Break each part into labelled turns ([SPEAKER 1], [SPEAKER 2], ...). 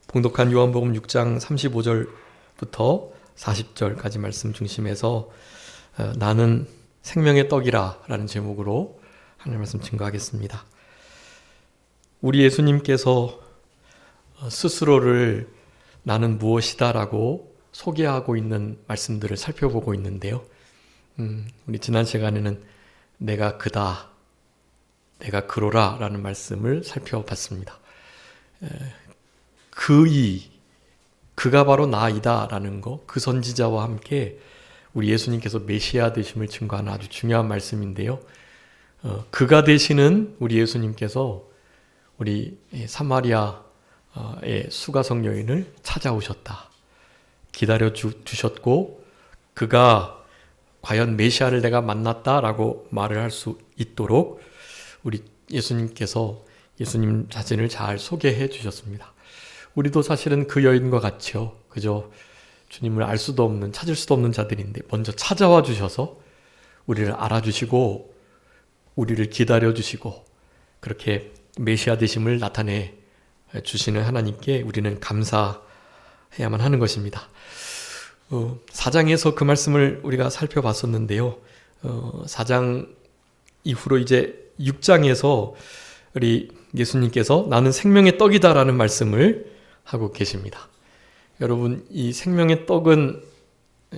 [SPEAKER 1] 봉독한 요한복음 6장 35절부터 40절까지 말씀 중심에서 나는 생명의 떡이라 라는 제목으로 하나님 말씀 증거하겠습니다. 우리 예수님께서 스스로를 나는 무엇이다 라고 소개하고 있는 말씀들을 살펴보고 있는데요. 우리 지난 시간에는 내가 그다, 내가 그로라 라는 말씀을 살펴봤습니다. 그가 바로 나이다 라는 거, 그 선지자와 함께 우리 예수님께서 메시아 되심을 증거하는 아주 중요한 말씀인데요. 그가 되시는 우리 예수님께서 우리 사마리아의 수가성 여인을 찾아오셨다. 기다려 주셨고 그가 과연 메시아를 내가 만났다라고 말을 할 수 있도록 우리 예수님께서 예수님 자신을 잘 소개해 주셨습니다. 우리도 사실은 그 여인과 같이요. 그저 주님을 알 수도 없는, 찾을 수도 없는 자들인데 먼저 찾아와 주셔서 우리를 알아주시고 우리를 기다려 주시고 그렇게 메시아 되심을 나타내 주시는 하나님께 우리는 감사해야만 하는 것입니다. 4장에서 그 말씀을 우리가 살펴봤었는데요. 4장 이후로 이제 6장에서 우리 예수님께서 나는 생명의 떡이다라는 말씀을 하고 계십니다. 여러분, 이 생명의 떡은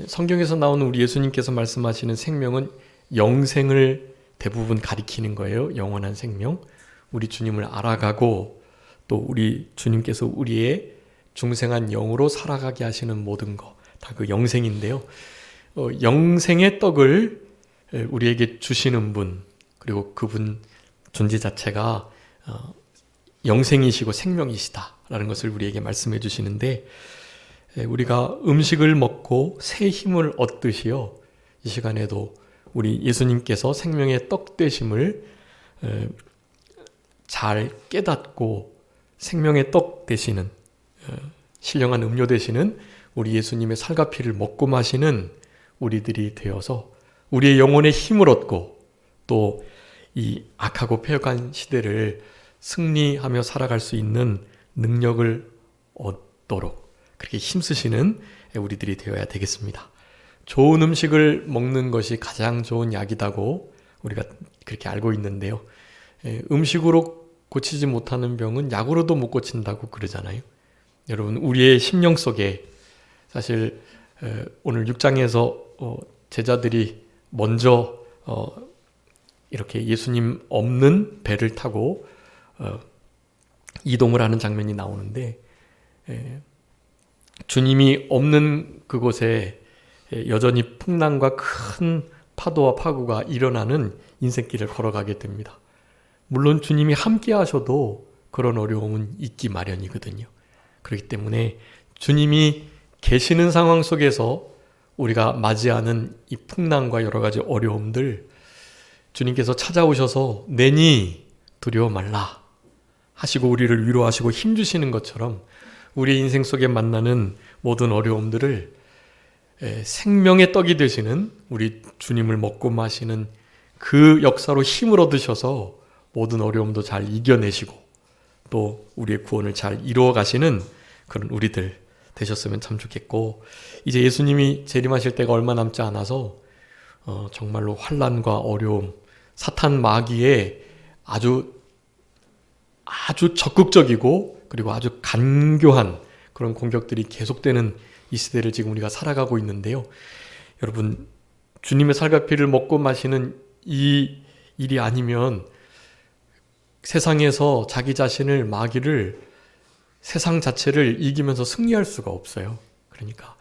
[SPEAKER 1] 성경에서 나오는 우리 예수님께서 말씀하시는 생명은 영생을 대부분 가리키는 거예요. 영원한 생명. 우리 주님을 알아가고 또 우리 주님께서 우리의 중생한 영으로 살아가게 하시는 모든 것, 다 그 영생인데요. 영생의 떡을 우리에게 주시는 분, 그리고 그분 존재 자체가 영생이시고 생명이시다라는 것을 우리에게 말씀해 주시는데, 우리가 음식을 먹고 새 힘을 얻듯이요, 이 시간에도 우리 예수님께서 생명의 떡 되심을 잘 깨닫고 생명의 떡 되시는, 신령한 음료 되시는 우리 예수님의 살과 피를 먹고 마시는 우리들이 되어서 우리의 영혼의 힘을 얻고 또 이 악하고 폐역한 시대를 승리하며 살아갈 수 있는 능력을 얻도록 그렇게 힘쓰시는 우리들이 되어야 되겠습니다. 좋은 음식을 먹는 것이 가장 좋은 약이라고 우리가 그렇게 알고 있는데요. 음식으로 고치지 못하는 병은 약으로도 못 고친다고 그러잖아요. 여러분, 우리의 심령 속에 사실 오늘 6장에서 제자들이 먼저 이렇게 예수님 없는 배를 타고 이동을 하는 장면이 나오는데, 주님이 없는 그곳에 여전히 풍랑과 큰 파도와 파고가 일어나는 인생길을 걸어가게 됩니다. 물론 주님이 함께 하셔도 그런 어려움은 있기 마련이거든요. 그렇기 때문에 주님이 계시는 상황 속에서 우리가 맞이하는 이 풍랑과 여러 가지 어려움들, 주님께서 찾아오셔서 내니 두려워 말라 하시고 우리를 위로하시고 힘주시는 것처럼 우리 인생 속에 만나는 모든 어려움들을 생명의 떡이 되시는 우리 주님을 먹고 마시는 그 역사로 힘을 얻으셔서 모든 어려움도 잘 이겨내시고 또 우리의 구원을 잘 이루어 가시는 그런 우리들 되셨으면 참 좋겠고, 이제 예수님이 재림하실 때가 얼마 남지 않아서 정말로 환난과 어려움, 사탄 마귀의 아주 적극적이고 그리고 아주 간교한 그런 공격들이 계속되는 이 시대를 지금 우리가 살아가고 있는데요. 여러분, 주님의 살과 피를 먹고 마시는 이 일이 아니면 세상에서 자기 자신을, 마귀를, 세상 자체를 이기면서 승리할 수가 없어요. 그러니까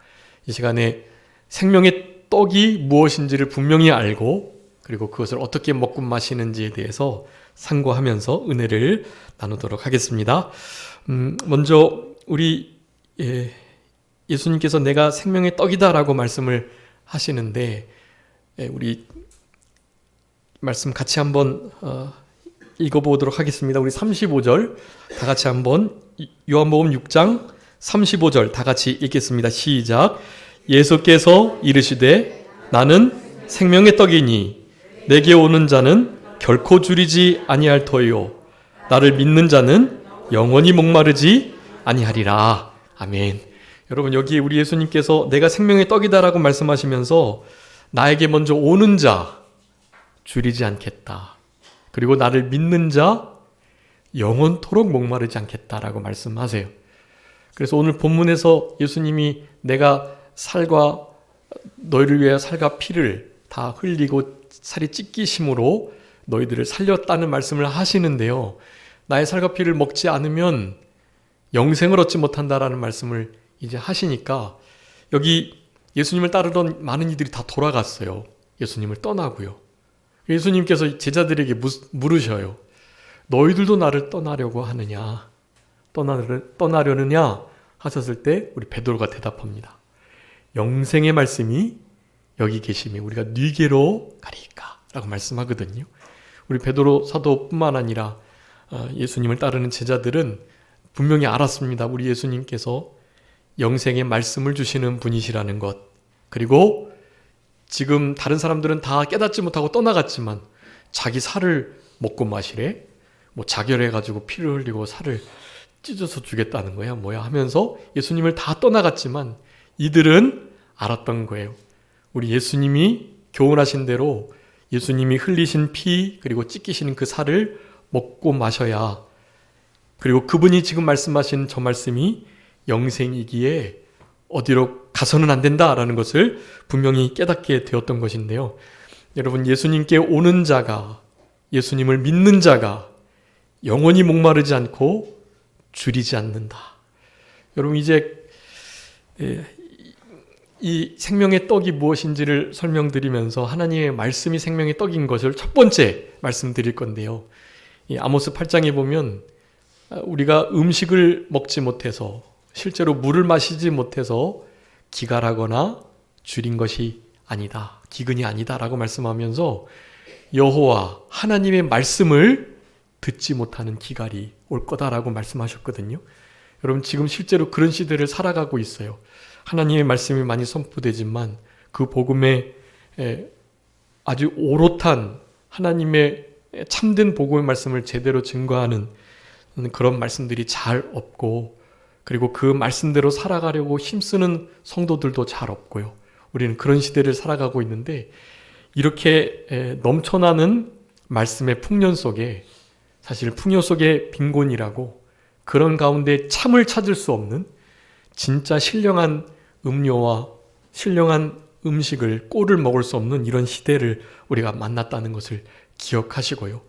[SPEAKER 1] 이 시간에 생명의 떡이 무엇인지를 분명히 알고 그리고 그것을 어떻게 먹고 마시는지에 대해서 상고하면서 은혜를 나누도록 하겠습니다. 먼저 우리 예수님께서 내가 생명의 떡이다 라고 말씀을 하시는데, 우리 말씀 같이 한번 읽어보도록 하겠습니다. 우리 35절 다 같이 한번, 요한복음 6장 35절 다 같이 읽겠습니다. 시작. 예수께서 이르시되 나는 생명의 떡이니 내게 오는 자는 결코 줄이지 아니할 터이요 나를 믿는 자는 영원히 목마르지 아니하리라. 아멘. 여러분, 여기 우리 예수님께서 내가 생명의 떡이다라고 말씀하시면서 나에게 먼저 오는 자 줄이지 않겠다. 그리고 나를 믿는 자 영원토록 목마르지 않겠다라고 말씀하세요. 그래서 오늘 본문에서 예수님이 내가 살과 너희를 위해 살과 피를 다 흘리고 살이 찢기심으로 너희들을 살렸다는 말씀을 하시는데요. 나의 살과 피를 먹지 않으면 영생을 얻지 못한다라는 말씀을 이제 하시니까 여기 예수님을 따르던 많은 이들이 다 돌아갔어요. 예수님을 떠나고요. 예수님께서 제자들에게 물으셔요. 너희들도 나를 떠나려고 하느냐? 떠나려느냐? 하셨을 때 우리 베드로가 대답합니다. 영생의 말씀이 여기 계시면 우리가 네게로 가리까? 라고 말씀하거든요. 우리 베드로 사도뿐만 아니라 예수님을 따르는 제자들은 분명히 알았습니다. 우리 예수님께서 영생의 말씀을 주시는 분이시라는 것. 그리고 지금 다른 사람들은 다 깨닫지 못하고 떠나갔지만 자기 살을 먹고 마시래? 자결해가지고 피를 흘리고 살을 찢어서 주겠다는 거야 뭐야 하면서 예수님을 다 떠나갔지만 이들은 알았던 거예요. 우리 예수님이 교훈하신 대로 예수님이 흘리신 피 그리고 찢기시는 그 살을 먹고 마셔야, 그리고 그분이 지금 말씀하신 저 말씀이 영생이기에 어디로 가서는 안 된다라는 것을 분명히 깨닫게 되었던 것인데요. 여러분, 예수님께 오는 자가, 예수님을 믿는 자가 영원히 목마르지 않고 줄이지 않는다. 여러분, 이제 이 생명의 떡이 무엇인지를 설명드리면서 하나님의 말씀이 생명의 떡인 것을 첫 번째 말씀드릴 건데요. 이 아모스 8장에 보면 우리가 음식을 먹지 못해서, 실제로 물을 마시지 못해서 기갈하거나 줄인 것이 아니다, 기근이 아니다 라고 말씀하면서 여호와 하나님의 말씀을 듣지 못하는 기갈이 올 거다라고 말씀하셨거든요. 여러분, 지금 실제로 그런 시대를 살아가고 있어요. 하나님의 말씀이 많이 선포되지만 그 복음에 아주 오롯한 하나님의 참된 복음의 말씀을 제대로 증거하는 그런 말씀들이 잘 없고, 그리고 그 말씀대로 살아가려고 힘쓰는 성도들도 잘 없고요. 우리는 그런 시대를 살아가고 있는데, 이렇게 넘쳐나는 말씀의 풍년 속에 사실 풍요 속의 빈곤이라고, 그런 가운데 참을 찾을 수 없는 진짜 신령한 음료와 신령한 음식을, 꼴을 먹을 수 없는 이런 시대를 우리가 만났다는 것을 기억하시고요.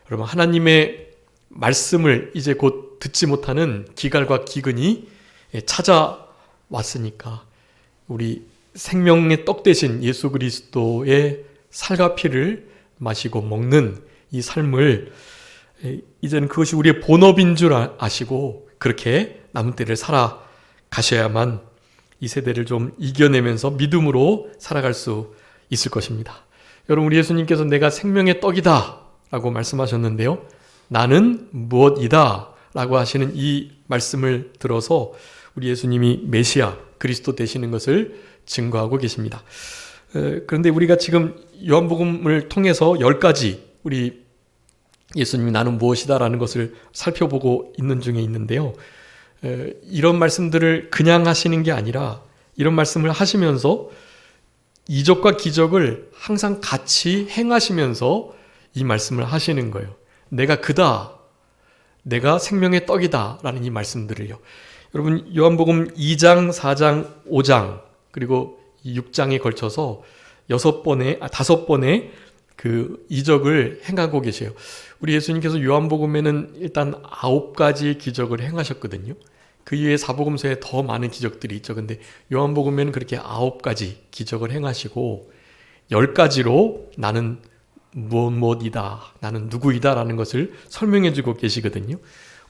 [SPEAKER 1] 여러분, 하나님의 말씀을 이제 곧 듣지 못하는 기갈과 기근이 찾아왔으니까 우리 생명의 떡 대신 예수 그리스도의 살과 피를 마시고 먹는 이 삶을 이제는 그것이 우리의 본업인 줄 아시고 그렇게 남은 때를 살아가셔야만 이 세대를 좀 이겨내면서 믿음으로 살아갈 수 있을 것입니다. 여러분, 우리 예수님께서 내가 생명의 떡이다 라고 말씀하셨는데요. 나는 무엇이다 라고 하시는 이 말씀을 들어서 우리 예수님이 메시아 그리스도 되시는 것을 증거하고 계십니다. 그런데 우리가 지금 요한복음을 통해서 10가지 우리 예수님이 나는 무엇이다 라는 것을 살펴보고 있는 중에 있는데요. 이런 말씀들을 그냥 하시는 게 아니라 이런 말씀을 하시면서 이적과 기적을 항상 같이 행하시면서 이 말씀을 하시는 거예요. 내가 그다, 내가 생명의 떡이다 라는 이 말씀들을요. 여러분, 요한복음 2장, 4장, 5장 그리고 6장에 걸쳐서 5번의 그 이적을 행하고 계세요. 우리 예수님께서 요한복음에는 일단 9가지 기적을 행하셨거든요. 그 이외에 사복음서에 더 많은 기적들이 있죠. 근데 요한복음에는 그렇게 9가지 기적을 행하시고 10가지로 나는 무엇이다, 나는 누구이다 라는 것을 설명해 주고 계시거든요.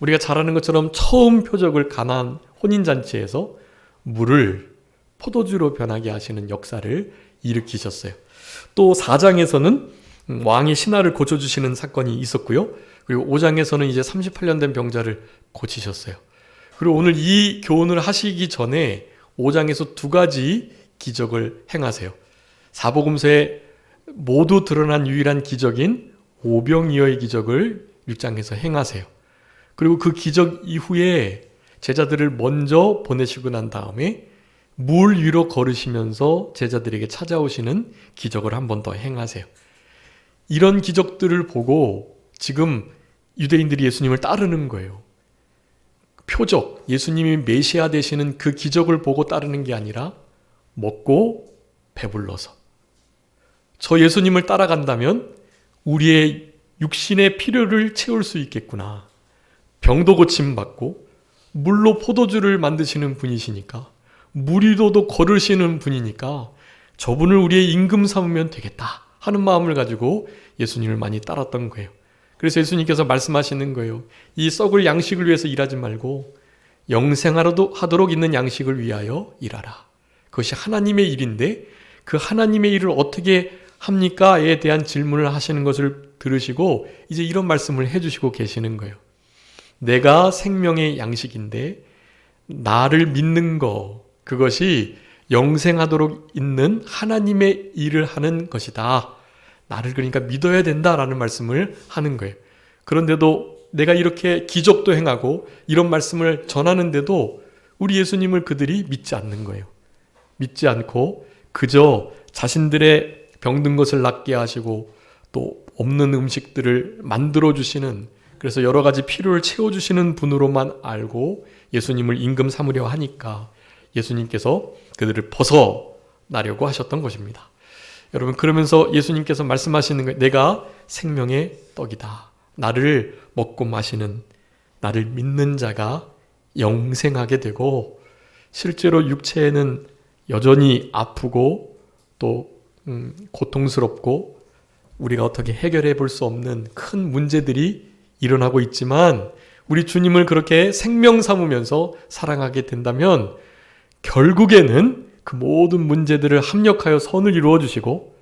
[SPEAKER 1] 우리가 잘 아는 것처럼 처음 표적을 가나안 혼인잔치에서 물을 포도주로 변하게 하시는 역사를 일으키셨어요. 또 4장에서는 왕의 신하를 고쳐주시는 사건이 있었고요. 그리고 5장에서는 이제 38년 된 병자를 고치셨어요. 그리고 오늘 이 교훈을 하시기 전에 5장에서 2가지 기적을 행하세요. 사복음서에 모두 드러난 유일한 기적인 오병이어의 기적을 6장에서 행하세요. 그리고 그 기적 이후에 제자들을 먼저 보내시고 난 다음에 물 위로 걸으시면서 제자들에게 찾아오시는 기적을 한 번 더 행하세요. 이런 기적들을 보고 지금 유대인들이 예수님을 따르는 거예요. 표적, 예수님이 메시아 되시는 그 기적을 보고 따르는 게 아니라 먹고 배불러서. 저 예수님을 따라간다면 우리의 육신의 필요를 채울 수 있겠구나. 병도 고침받고 물로 포도주를 만드시는 분이시니까, 물 위로도 걸으시는 분이니까 저분을 우리의 임금 삼으면 되겠다 하는 마음을 가지고 예수님을 많이 따랐던 거예요. 그래서 예수님께서 말씀하시는 거예요. 이 썩을 양식을 위해서 일하지 말고 영생하도록 있는 양식을 위하여 일하라. 그것이 하나님의 일인데 그 하나님의 일을 어떻게 합니까?에 대한 질문을 하시는 것을 들으시고 이제 이런 말씀을 해주시고 계시는 거예요. 내가 생명의 양식인데 나를 믿는 거, 그것이 영생하도록 있는 하나님의 일을 하는 것이다. 나를 그러니까 믿어야 된다라는 말씀을 하는 거예요. 그런데도 내가 이렇게 기적도 행하고 이런 말씀을 전하는데도 우리 예수님을 그들이 믿지 않는 거예요. 믿지 않고 그저 자신들의 병든 것을 낫게 하시고 또 없는 음식들을 만들어 주시는, 그래서 여러 가지 필요를 채워주시는 분으로만 알고 예수님을 임금 삼으려 하니까 예수님께서 그들을 벗어나려고 하셨던 것입니다. 여러분, 그러면서 예수님께서 말씀하시는 거예요. 내가 생명의 떡이다. 나를 먹고 마시는, 나를 믿는 자가 영생하게 되고 실제로 육체에는 여전히 아프고 또 고통스럽고 우리가 어떻게 해결해 볼 수 없는 큰 문제들이 일어나고 있지만 우리 주님을 그렇게 생명 삼으면서 사랑하게 된다면 결국에는 그 모든 문제들을 합력하여 선을 이루어 주시고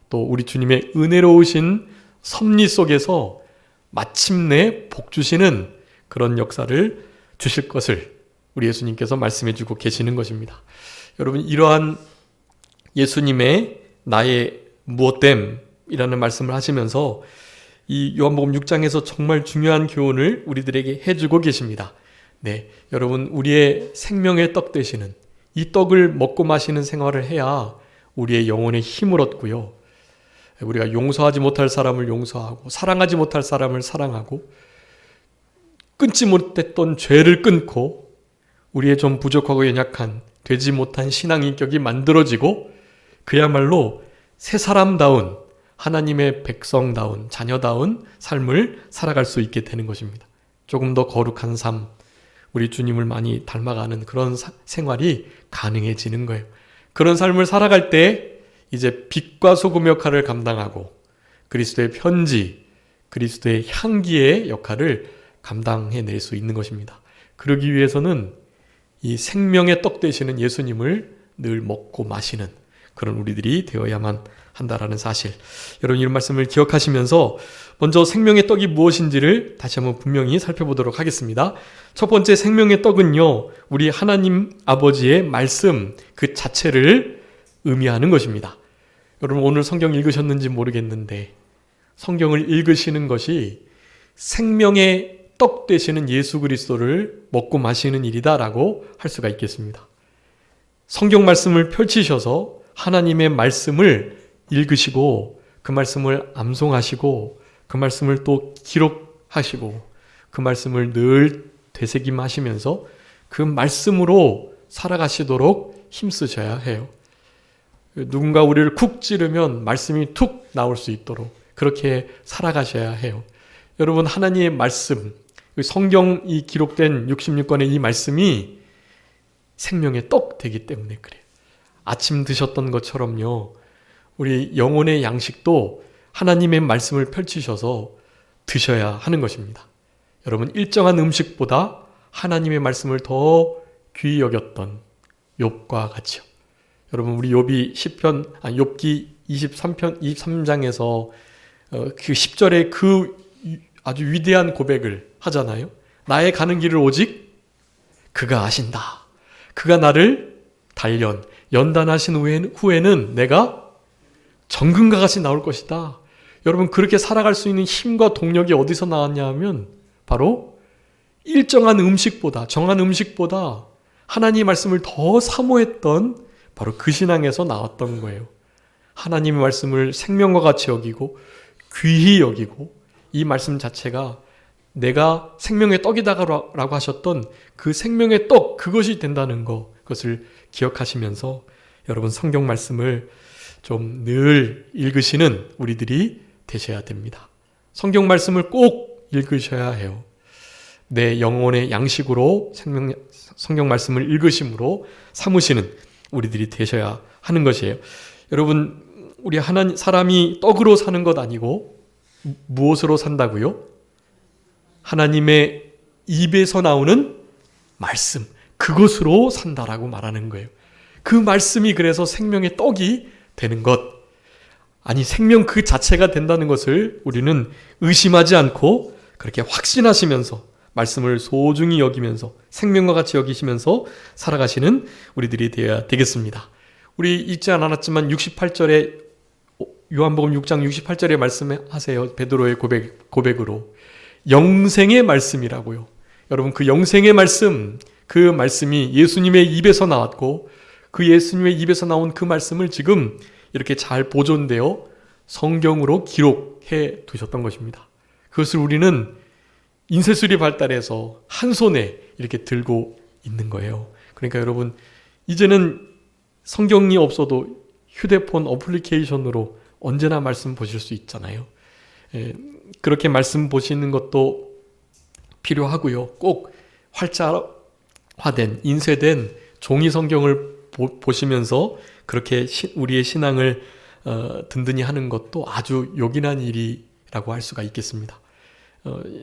[SPEAKER 1] 또 우리 주님의 은혜로우신 섭리 속에서 마침내 복 주시는 그런 역사를 주실 것을 우리 예수님께서 말씀해 주고 계시는 것입니다. 여러분, 이러한 예수님의 나의 무엇됨이라는 말씀을 하시면서 이 요한복음 6장에서 정말 중요한 교훈을 우리들에게 해주고 계십니다. 네, 여러분, 우리의 생명의 떡 되시는 이 떡을 먹고 마시는 생활을 해야 우리의 영혼의 힘을 얻고요. 우리가 용서하지 못할 사람을 용서하고 사랑하지 못할 사람을 사랑하고 끊지 못했던 죄를 끊고 우리의 좀 부족하고 연약한 되지 못한 신앙인격이 만들어지고 그야말로 새 사람다운 하나님의 백성다운 자녀다운 삶을 살아갈 수 있게 되는 것입니다. 조금 더 거룩한 삶, 우리 주님을 많이 닮아가는 그런 생활이 가능해지는 거예요. 그런 삶을 살아갈 때 이제 빛과 소금 역할을 감당하고 그리스도의 편지, 그리스도의 향기의 역할을 감당해낼 수 있는 것입니다. 그러기 위해서는 이 생명의 떡 되시는 예수님을 늘 먹고 마시는 그런 우리들이 되어야만 한다라는 사실, 여러분 이런 말씀을 기억하시면서 먼저 생명의 떡이 무엇인지를 다시 한번 분명히 살펴보도록 하겠습니다. 첫 번째, 생명의 떡은요, 우리 하나님 아버지의 말씀 그 자체를 의미하는 것입니다. 여러분, 오늘 성경 읽으셨는지 모르겠는데 성경을 읽으시는 것이 생명의 떡 되시는 예수 그리스도를 먹고 마시는 일이다라고 할 수가 있겠습니다. 성경 말씀을 펼치셔서 하나님의 말씀을 읽으시고 그 말씀을 암송하시고 그 말씀을 또 기록하시고 그 말씀을 늘 되새김하시면서 그 말씀으로 살아가시도록 힘쓰셔야 해요. 누군가 우리를 쿡 찌르면 말씀이 툭 나올 수 있도록 그렇게 살아가셔야 해요. 여러분, 하나님의 말씀, 성경이 기록된 66권의 이 말씀이 생명의 떡 되기 때문에 그래요. 아침 드셨던 것처럼요, 우리 영혼의 양식도 하나님의 말씀을 펼치셔서 드셔야 하는 것입니다. 여러분, 일정한 음식보다 하나님의 말씀을 더 귀히 여겼던 욥과 같이요. 여러분, 우리 욥기 23장에서 그 10절에 그 아주 위대한 고백을 하잖아요. 나의 가는 길을 오직 그가 아신다. 그가 나를 연단하신 후에는 내가 정금과 같이 나올 것이다. 여러분, 그렇게 살아갈 수 있는 힘과 동력이 어디서 나왔냐 하면 바로 일정한 음식보다, 정한 음식보다 하나님의 말씀을 더 사모했던 바로 그 신앙에서 나왔던 거예요. 하나님의 말씀을 생명과 같이 여기고 귀히 여기고 이 말씀 자체가 내가 생명의 떡이다라고 하셨던 그 생명의 떡, 그것이 된다는 것, 그것을 기억하시면서 여러분 성경 말씀을 좀 늘 읽으시는 우리들이 되셔야 됩니다. 성경 말씀을 꼭 읽으셔야 해요. 내 영혼의 양식으로 성경 말씀을 읽으심으로 삼으시는 우리들이 되셔야 하는 것이에요. 여러분, 우리 사람이 떡으로 사는 것 아니고 무엇으로 산다고요? 하나님의 입에서 나오는 말씀, 그것으로 산다라고 말하는 거예요. 그 말씀이 그래서 생명의 떡이 되는 것, 아니 생명 그 자체가 된다는 것을 우리는 의심하지 않고 그렇게 확신하시면서 말씀을 소중히 여기면서 생명과 같이 여기시면서 살아가시는 우리들이 되어야 되겠습니다. 우리 읽지 않았지만 68절에 요한복음 6장 68절에 말씀하세요. 베드로의 고백으로 영생의 말씀이라고요. 여러분, 그 영생의 말씀, 그 말씀이 예수님의 입에서 나왔고 그 예수님의 입에서 나온 그 말씀을 지금 이렇게 잘 보존되어 성경으로 기록해 두셨던 것입니다. 그것을 우리는 인쇄술이 발달해서 한 손에 이렇게 들고 있는 거예요. 그러니까 여러분, 이제는 성경이 없어도 휴대폰 어플리케이션으로 언제나 말씀 보실 수 있잖아요. 그렇게 말씀 보시는 것도 필요하고요. 꼭 활자화된, 인쇄된 종이 성경을 보시면서 그렇게 우리의 신앙을 든든히 하는 것도 아주 요긴한 일이라고 할 수가 있겠습니다.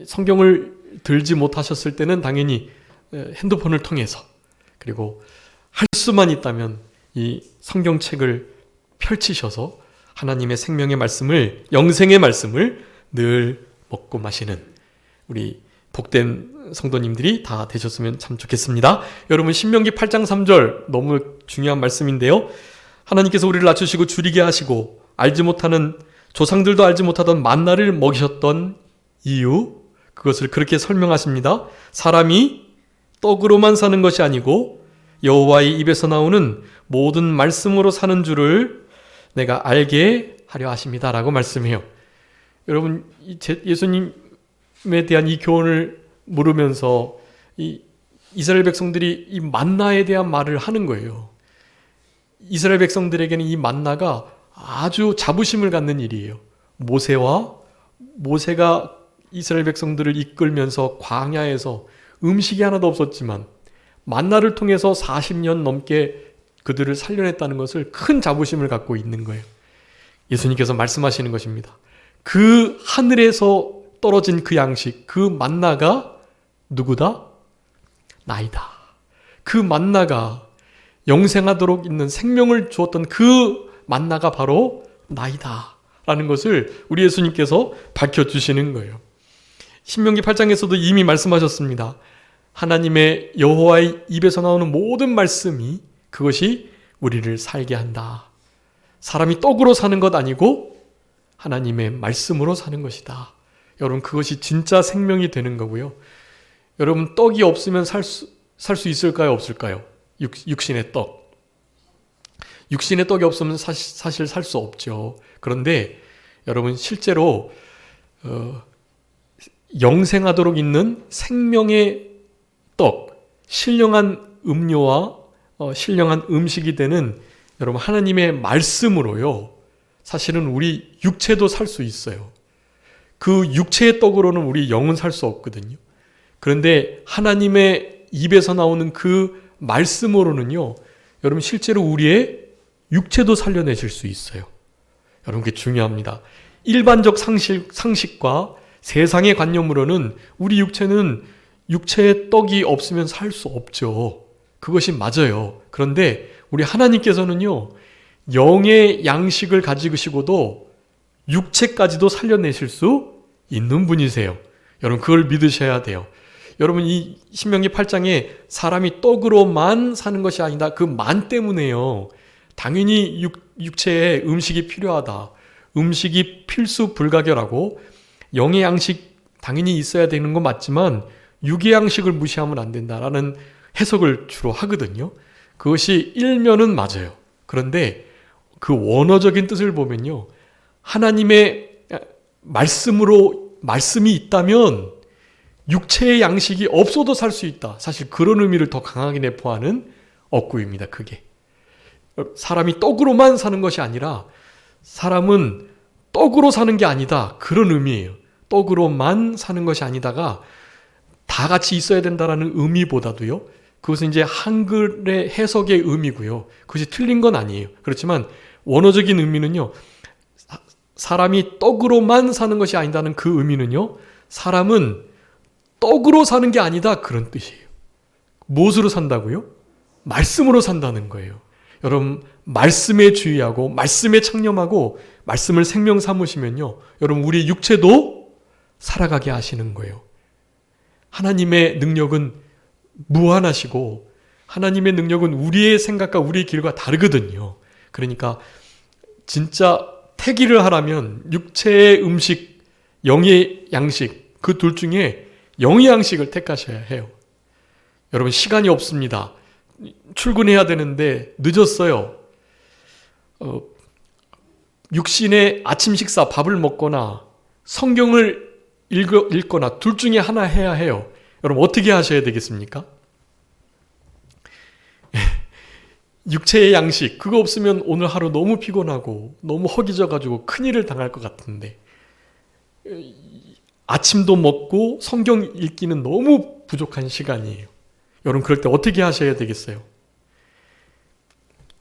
[SPEAKER 1] 성경을 들지 못하셨을 때는 당연히 핸드폰을 통해서, 그리고 할 수만 있다면 이 성경책을 펼치셔서 하나님의 생명의 말씀을, 영생의 말씀을 늘 먹고 마시는 우리 복된 성도님들이 다 되셨으면 참 좋겠습니다. 여러분, 신명기 8장 3절 너무 중요한 말씀인데요. 하나님께서 우리를 낮추시고 줄이게 하시고 알지 못하는, 조상들도 알지 못하던 만나를 먹이셨던 이유, 그것을 그렇게 설명하십니다. 사람이 떡으로만 사는 것이 아니고 여호와의 입에서 나오는 모든 말씀으로 사는 줄을 내가 알게 하려 하십니다 라고 말씀해요. 여러분, 예수님에 대한 이 교훈을 물으면서 이스라엘 백성들이 이 만나에 대한 말을 하는 거예요. 이스라엘 백성들에게는 이 만나가 아주 자부심을 갖는 일이에요. 모세가 이스라엘 백성들을 이끌면서 광야에서 음식이 하나도 없었지만 만나를 통해서 40년 넘게 그들을 살려냈다는 것을 큰 자부심을 갖고 있는 거예요. 예수님께서 말씀하시는 것입니다. 그 하늘에서 떨어진 그 양식, 그 만나가 누구다? 나이다. 그 만나가 영생하도록 있는 생명을 주었던 그 만나가 바로 나이다 라는 것을 우리 예수님께서 밝혀주시는 거예요. 신명기 8장에서도 이미 말씀하셨습니다. 하나님의 여호와의 입에서 나오는 모든 말씀이, 그것이 우리를 살게 한다. 사람이 떡으로 사는 것 아니고 하나님의 말씀으로 사는 것이다. 여러분, 그것이 진짜 생명이 되는 거고요. 여러분, 떡이 없으면 살 수 있을까요? 없을까요? 육신의 떡. 육신의 떡이 없으면 사실 살 수 없죠. 그런데 여러분, 실제로 영생하도록 있는 생명의 떡, 신령한 음료와 신령한 음식이 되는 여러분 하나님의 말씀으로요, 사실은 우리 육체도 살 수 있어요. 그 육체의 떡으로는 우리 영은 살 수 없거든요. 그런데 하나님의 입에서 나오는 그 말씀으로는요, 여러분 실제로 우리의 육체도 살려내실 수 있어요. 여러분, 그게 중요합니다. 일반적 상식과 세상의 관념으로는 우리 육체는 육체의 떡이 없으면 살 수 없죠. 그것이 맞아요. 그런데 우리 하나님께서는요, 영의 양식을 가지시고도 육체까지도 살려내실 수 있는 분이세요. 여러분, 그걸 믿으셔야 돼요. 여러분, 이 신명기 8장에 사람이 떡으로만 사는 것이 아니다, 그 만 때문에요, 당연히 육체에 음식이 필요하다, 음식이 필수 불가결하고 영의 양식 당연히 있어야 되는 건 맞지만 육의 양식을 무시하면 안 된다라는 해석을 주로 하거든요. 그것이 일면은 맞아요. 그런데 그 원어적인 뜻을 보면요, 하나님의 말씀이 있다면 육체의 양식이 없어도 살 수 있다. 사실 그런 의미를 더 강하게 내포하는 억구입니다. 그게 사람이 떡으로만 사는 것이 아니라 사람은 떡으로 사는 게 아니다. 그런 의미예요. 떡으로만 사는 것이 아니다가 다 같이 있어야 된다라는 의미보다도요, 그것은 이제 한글의 해석의 의미고요. 그것이 틀린 건 아니에요. 그렇지만 원어적인 의미는요, 사람이 떡으로만 사는 것이 아니다는 그 의미는요, 사람은 떡으로 사는 게 아니다, 그런 뜻이에요. 무엇으로 산다고요? 말씀으로 산다는 거예요. 여러분, 말씀에 주의하고 말씀에 창념하고 말씀을 생명 삼으시면요, 여러분 우리 육체도 살아가게 하시는 거예요. 하나님의 능력은 무한하시고 하나님의 능력은 우리의 생각과 우리의 길과 다르거든요. 그러니까 진짜 택일을 하라면 육체의 음식, 영의 양식, 그 둘 중에 영의 양식을 택하셔야 해요. 여러분, 시간이 없습니다. 출근해야 되는데 늦었어요. 육신의 아침 식사, 밥을 먹거나 성경을 읽거나 둘 중에 하나 해야 해요. 여러분, 어떻게 하셔야 되겠습니까? 육체의 양식, 그거 없으면 오늘 하루 너무 피곤하고 너무 허기져가지고 큰일을 당할 것 같은데, 아침도 먹고 성경 읽기는 너무 부족한 시간이에요. 여러분, 그럴 때 어떻게 하셔야 되겠어요?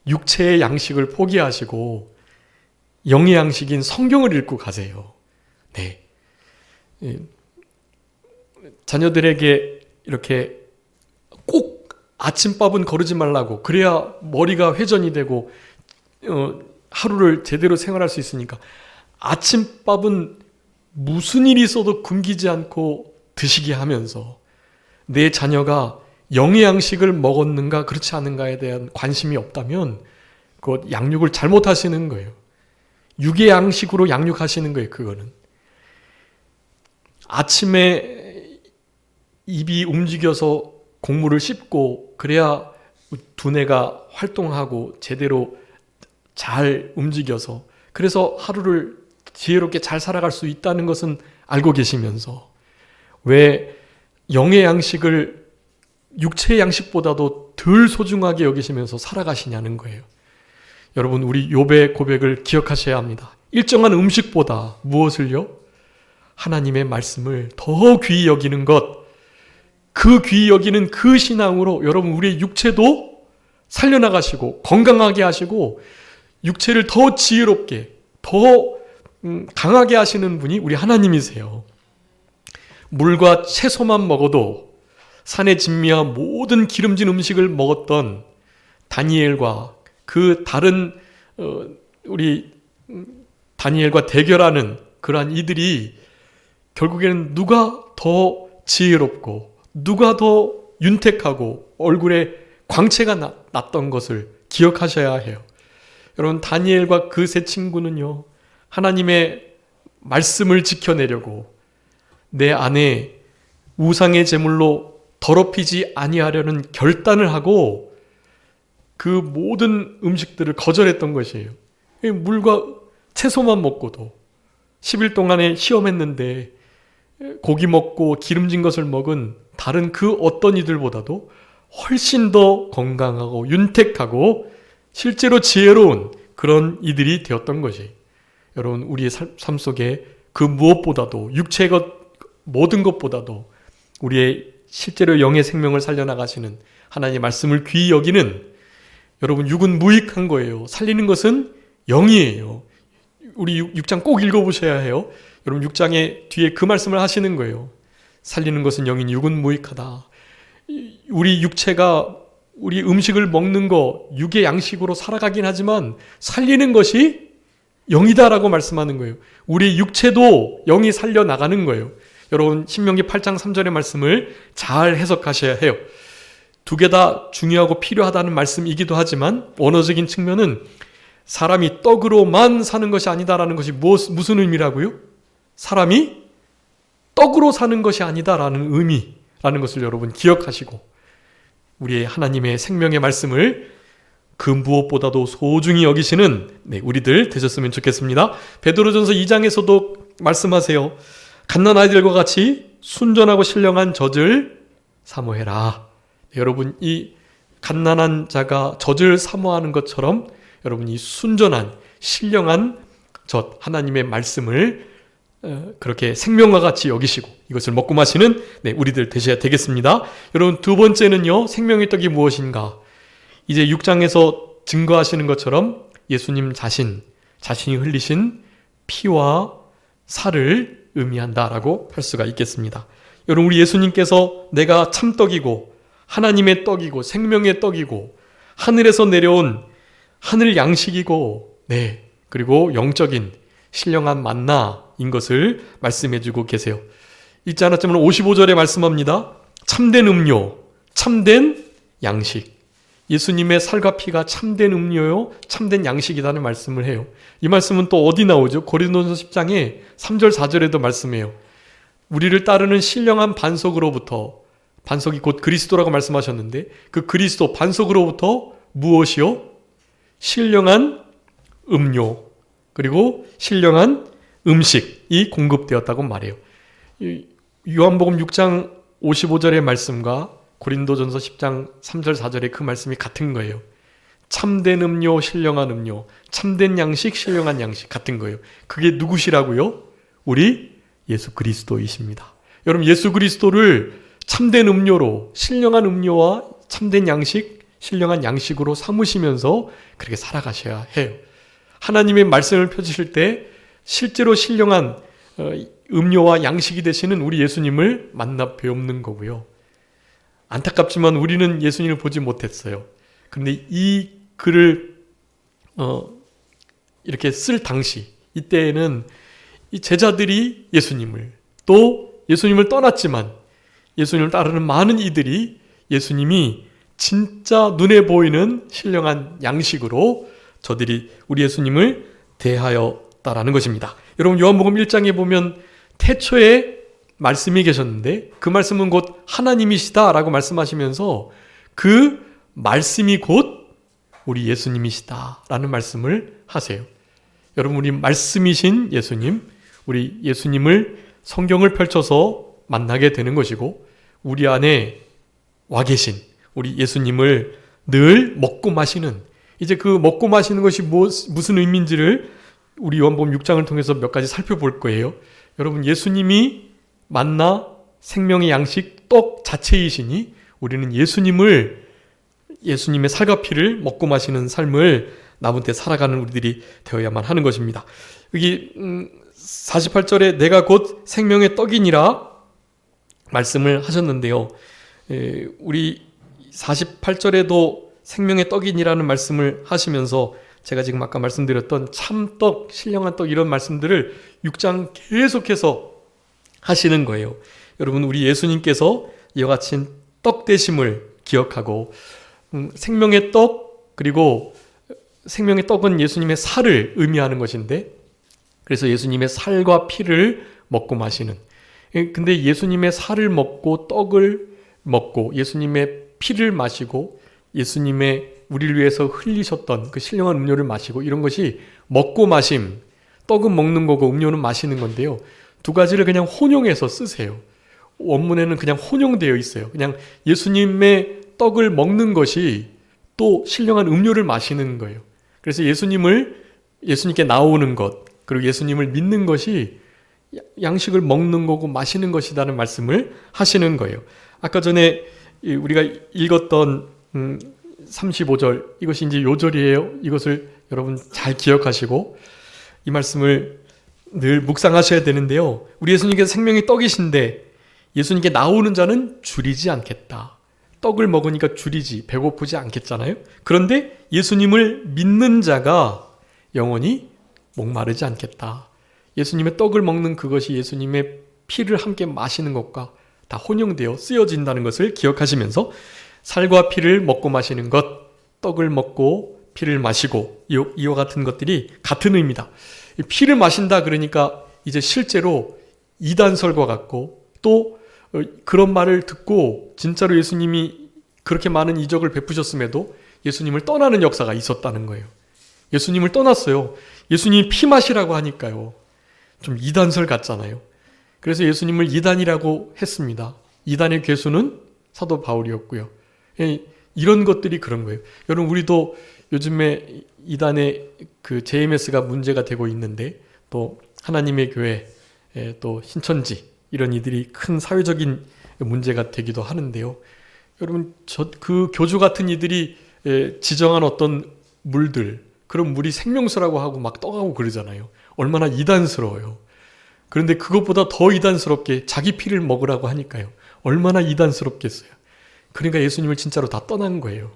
[SPEAKER 1] 육체의 양식을 포기하시고 영의 양식인 성경을 읽고 가세요. 네. 자녀들에게 이렇게 꼭 아침밥은 거르지 말라고, 그래야 머리가 회전이 되고 하루를 제대로 생활할 수 있으니까 아침밥은 무슨 일이 있어도 굶기지 않고 드시게 하면서 내 자녀가 영의 양식을 먹었는가 그렇지 않은가에 대한 관심이 없다면 그것 양육을 잘못하시는 거예요. 육의 양식으로 양육하시는 거예요. 그거는 아침에 입이 움직여서 곡물을 씹고 그래야 두뇌가 활동하고 제대로 잘 움직여서 그래서 하루를 지혜롭게 잘 살아갈 수 있다는 것은 알고 계시면서 왜 영의 양식을 육체의 양식보다도 덜 소중하게 여기시면서 살아가시냐는 거예요. 여러분, 우리 욥의 고백을 기억하셔야 합니다. 일정한 음식보다 무엇을요? 하나님의 말씀을 더 귀히 여기는 것, 그 귀히 여기는 그 신앙으로 여러분 우리의 육체도 살려나가시고 건강하게 하시고 육체를 더 지혜롭게 더 강하게 하시는 분이 우리 하나님이세요. 물과 채소만 먹어도 산의 진미와 모든 기름진 음식을 먹었던 다니엘과 그 다른 우리 다니엘과 대결하는 그러한 이들이 결국에는 누가 더 지혜롭고 누가 더 윤택하고 얼굴에 광채가 났던 것을 기억하셔야 해요. 여러분, 다니엘과 그 세 친구는요, 하나님의 말씀을 지켜내려고 내 안에 우상의 제물로 더럽히지 아니하려는 결단을 하고 그 모든 음식들을 거절했던 것이에요. 물과 채소만 먹고도 10일 동안에 시험했는데 고기 먹고 기름진 것을 먹은 다른 그 어떤 이들보다도 훨씬 더 건강하고 윤택하고 실제로 지혜로운 그런 이들이 되었던 것이, 여러분, 우리의 삶 속에 그 무엇보다도 육체의 것 모든 것보다도 우리의 실제로 영의 생명을 살려나가시는 하나님의 말씀을 귀히 여기는, 여러분, 육은 무익한 거예요. 살리는 것은 영이에요. 우리 6장 꼭 읽어보셔야 해요. 여러분, 6장에 뒤에 그 말씀을 하시는 거예요. 살리는 것은 영이니 육은 무익하다. 우리 육체가 우리 음식을 먹는 거 육의 양식으로 살아가긴 하지만 살리는 것이 영이다라고 말씀하는 거예요. 우리 육체도 영이 살려나가는 거예요. 여러분, 신명기 8장 3절의 말씀을 잘 해석하셔야 해요. 두 개 다 중요하고 필요하다는 말씀이기도 하지만 원어적인 측면은 사람이 떡으로만 사는 것이 아니다라는 것이 무슨 의미라고요? 사람이 떡으로 사는 것이 아니다라는 의미, 라는 것을 여러분 기억하시고 우리의 하나님의 생명의 말씀을 그 무엇보다도 소중히 여기시는 우리들 되셨으면 좋겠습니다. 베드로전서 2장에서도 말씀하세요. 갓난 아이들과 같이 순전하고 신령한 젖을 사모해라. 여러분, 이 갓난한 자가 젖을 사모하는 것처럼 여러분 이 순전한 신령한 젖 하나님의 말씀을 그렇게 생명과 같이 여기시고 이것을 먹고 마시는 우리들 되셔야 되겠습니다. 여러분, 두 번째는요, 생명의 떡이 무엇인가? 이제 6장에서 증거하시는 것처럼 예수님 자신이 흘리신 피와 살을 의미한다라고 할 수가 있겠습니다. 여러분, 우리 예수님께서 내가 참떡이고 하나님의 떡이고 생명의 떡이고 하늘에서 내려온 하늘 양식이고 그리고 영적인 신령한 만나인 것을 말씀해주고 계세요. 읽지 않았지만 55절에 말씀합니다. 참된 음료, 참된 양식. 예수님의 살과 피가 참된 음료요, 참된 양식이라는 말씀을 해요. 이 말씀은 또 어디 나오죠? 고린도전서 10장에 3절 4절에도 말씀해요. 우리를 따르는 신령한 반석으로부터, 반석이 곧 그리스도라고 말씀하셨는데 그 그리스도 반석으로부터 무엇이요? 신령한 음료 그리고 신령한 음식이 공급되었다고 말해요. 요한복음 6장 55절의 말씀과 고린도전서 10장 3절 4절의 그 말씀이 같은 거예요. 참된 음료, 신령한 음료, 참된 양식, 신령한 양식 같은 거예요. 그게 누구시라고요? 우리 예수 그리스도이십니다. 여러분, 예수 그리스도를 참된 음료로, 신령한 음료와 참된 양식, 신령한 양식으로 삼으시면서 그렇게 살아가셔야 해요. 하나님의 말씀을 펴주실 때 실제로 신령한 음료와 양식이 되시는 우리 예수님을 만나 뵈옵는 거고요. 안타깝지만 우리는 예수님을 보지 못했어요. 그런데 이 글을 이렇게 쓸 당시 이때에는 이 제자들이 예수님을 또 예수님을 떠났지만 예수님을 따르는 많은 이들이 예수님이 진짜 눈에 보이는 신령한 양식으로 저들이 우리 예수님을 대하였다라는 것입니다. 여러분, 요한복음 1장에 보면 태초에 말씀이 계셨는데 그 말씀은 곧 하나님이시다라고 말씀하시면서 그 말씀이 곧 우리 예수님이시다라는 말씀을 하세요. 여러분, 우리 말씀이신 예수님, 우리 예수님을 성경을 펼쳐서 만나게 되는 것이고 우리 안에 와 계신 우리 예수님을 늘 먹고 마시는, 이제 그 먹고 마시는 것이 무슨 의미인지를 우리 요한복음 6장을 통해서 몇 가지 살펴볼 거예요. 여러분, 예수님이 만나 생명의 양식 떡 자체이시니 우리는 예수님의 살과 피를 먹고 마시는 삶을 남은 때 살아가는 우리들이 되어야만 하는 것입니다. 여기 48절에 내가 곧 생명의 떡이니라 말씀을 하셨는데요. 우리 48절에도 생명의 떡이니라는 말씀을 하시면서 제가 지금 아까 말씀드렸던 참떡, 신령한 떡 이런 말씀들을 6장 계속해서 하시는 거예요. 여러분, 우리 예수님께서 이와 같이 떡 되심을 기억하고 생명의 떡, 그리고 생명의 떡은 예수님의 살을 의미하는 것인데 그래서 예수님의 살과 피를 먹고 마시는, 근데 예수님의 살을 먹고 떡을 먹고 예수님의 피를 마시고 예수님의 우리를 위해서 흘리셨던 그 신령한 음료를 마시고 이런 것이 먹고 마심, 떡은 먹는 거고 음료는 마시는 건데요. 두 가지를 그냥 혼용해서 쓰세요. 원문에는 그냥 혼용되어 있어요. 그냥 예수님의 떡을 먹는 것이 또 신령한 음료를 마시는 거예요. 그래서 예수님께 나오는 것, 그리고 예수님을 믿는 것이 양식을 먹는 거고 마시는 것이라는 말씀을 하시는 거예요. 아까 전에 우리가 읽었던 35절, 이것이 이제 요절이에요. 이것을 여러분 잘 기억하시고 이 말씀을 늘 묵상하셔야 되는데요. 우리 예수님께서 생명의 떡이신데 예수님께 나오는 자는 줄이지 않겠다. 떡을 먹으니까 줄이지, 배고프지 않겠잖아요. 그런데 예수님을 믿는 자가 영원히 목마르지 않겠다. 예수님의 떡을 먹는 그것이 예수님의 피를 함께 마시는 것과 다 혼용되어 쓰여진다는 것을 기억하시면서 살과 피를 먹고 마시는 것, 떡을 먹고 피를 마시고 이와 같은 것들이 같은 의미다. 피를 마신다 그러니까 이제 실제로 이단설과 같고 또 그런 말을 듣고 진짜로 예수님이 그렇게 많은 이적을 베푸셨음에도 예수님을 떠나는 역사가 있었다는 거예요. 예수님을 떠났어요. 예수님이 피 마시라고 하니까요. 좀 이단설 같잖아요. 그래서 예수님을 이단이라고 했습니다. 이단의 괴수는 사도 바울이었고요. 이런 것들이 그런 거예요. 여러분, 우리도 요즘에 이단의 그 JMS가 문제가 되고 있는데, 또 하나님의 교회, 또 신천지, 이런 이들이 큰 사회적인 문제가 되기도 하는데요. 여러분, 그 교주 같은 이들이 지정한 어떤 물들, 그런 물이 생명수라고 하고 막 떠가고 그러잖아요. 얼마나 이단스러워요. 그런데 그것보다 더 이단스럽게 자기 피를 먹으라고 하니까요. 얼마나 이단스럽겠어요. 그러니까 예수님을 진짜로 다 떠난 거예요.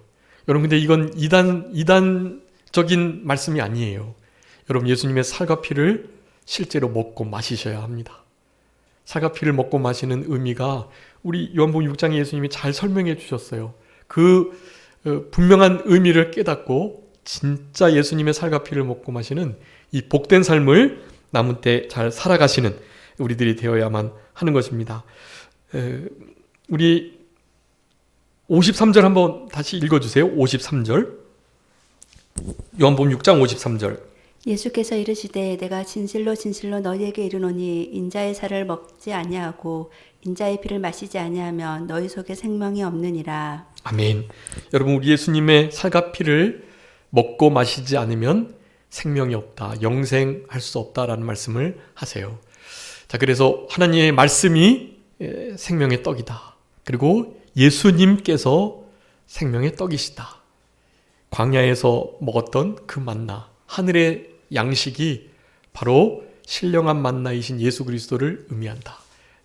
[SPEAKER 1] 여러분, 근데 이건 이단적인 말씀이 아니에요. 여러분, 예수님의 살과 피를 실제로 먹고 마시셔야 합니다. 살과 피를 먹고 마시는 의미가 우리 요한복음 6장에 예수님이 잘 설명해 주셨어요. 그 분명한 의미를 깨닫고 진짜 예수님의 살과 피를 먹고 마시는 이 복된 삶을 남은 때 잘 살아가시는 우리들이 되어야만 하는 것입니다. 우리 53절 한번 다시 읽어주세요. 53절. 요한복음 6장 53절.
[SPEAKER 2] 예수께서 이르시되 내가 진실로 진실로 너희에게 이르노니 인자의 살을 먹지 아니하고 인자의 피를 마시지 아니하면 너희 속에 생명이 없느니라.
[SPEAKER 1] 아멘. 여러분, 우리 예수님의 살과 피를 먹고 마시지 않으면 생명이 없다, 영생할 수 없다라는 말씀을 하세요. 자, 그래서 하나님의 말씀이 생명의 떡이다. 그리고 예수님께서 생명의 떡이시다. 광야에서 먹었던 그 만나, 하늘의 양식이 바로 신령한 만나이신 예수 그리스도를 의미한다.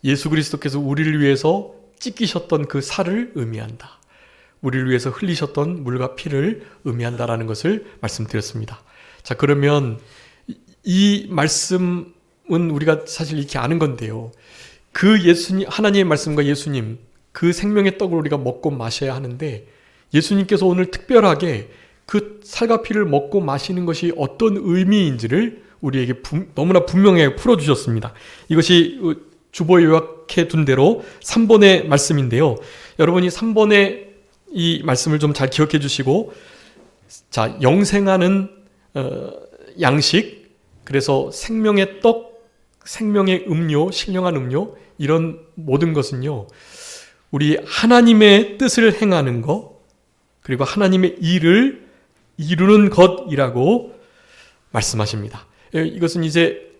[SPEAKER 1] 예수 그리스도께서 우리를 위해서 찢기셨던 그 살을 의미한다. 우리를 위해서 흘리셨던 물과 피를 의미한다라는 것을 말씀드렸습니다. 자, 그러면 이 말씀은 우리가 사실 이렇게 아는 건데요. 그 예수님, 하나님의 말씀과 예수님, 그 생명의 떡을 우리가 먹고 마셔야 하는데, 예수님께서 오늘 특별하게 그 살과 피를 먹고 마시는 것이 어떤 의미인지를 우리에게 너무나 분명하게 풀어주셨습니다. 이것이 주보에 요약해 둔 대로 3번의 말씀인데요. 여러분이 3번의 이 말씀을 좀 잘 기억해 주시고, 자, 영생하는 양식, 그래서 생명의 떡, 생명의 음료, 신령한 음료, 이런 모든 것은요, 우리 하나님의 뜻을 행하는 것, 그리고 하나님의 일을 이루는 것이라고 말씀하십니다. 이것은 이제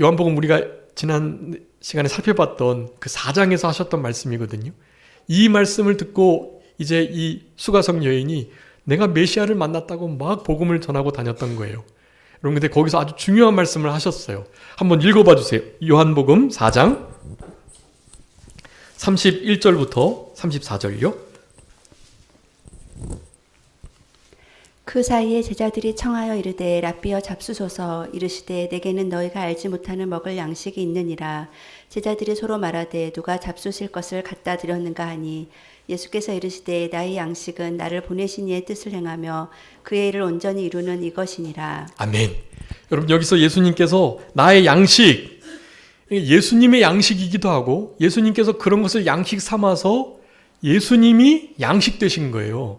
[SPEAKER 1] 요한복음 우리가 지난 시간에 살펴봤던 그 4장에서 하셨던 말씀이거든요. 이 말씀을 듣고 이제 이 수가성 여인이 내가 메시아를 만났다고 막 복음을 전하고 다녔던 거예요. 여러분, 근데 거기서 아주 중요한 말씀을 하셨어요. 한번 읽어봐 주세요. 요한복음 4장 31절부터 34절이요.
[SPEAKER 2] 그 사이에 제자들이 청하여 이르되 랍비여 잡수소서. 이르시되 내게는 너희가 알지 못하는 먹을 양식이 있느니라. 제자들이 서로 말하되 누가 잡수실 것을 갖다 드렸는가 하니 예수께서 이르시되 나의 양식은 나를 보내신 이의 뜻을 행하며 그의 일을 온전히 이루는 이것이니라.
[SPEAKER 1] 아멘. 여러분, 여기서 예수님께서 나의 양식, 예수님의 양식이기도 하고 예수님께서 그런 것을 양식 삼아서 예수님이 양식 되신 거예요.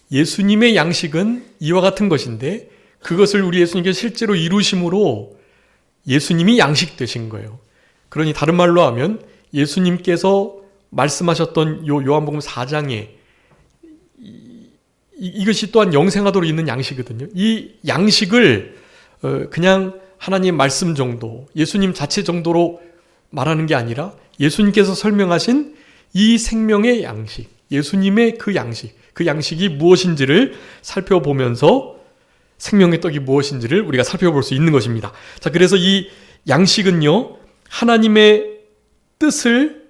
[SPEAKER 1] 예수님의 양식은 이와 같은 것인데 그것을 우리 예수님께서 실제로 이루심으로 예수님이 양식 되신 거예요. 그러니 다른 말로 하면 예수님께서 말씀하셨던 요한복음 4장에 이것이 또한 영생하도록 있는 양식이거든요. 이 양식을 그냥 하나님의 말씀 정도, 예수님 자체 정도로 말하는 게 아니라 예수님께서 설명하신 이 생명의 양식, 예수님의 그 양식이 무엇인지를 살펴보면서 생명의 떡이 무엇인지를 우리가 살펴볼 수 있는 것입니다. 자, 그래서 이 양식은요, 하나님의 뜻을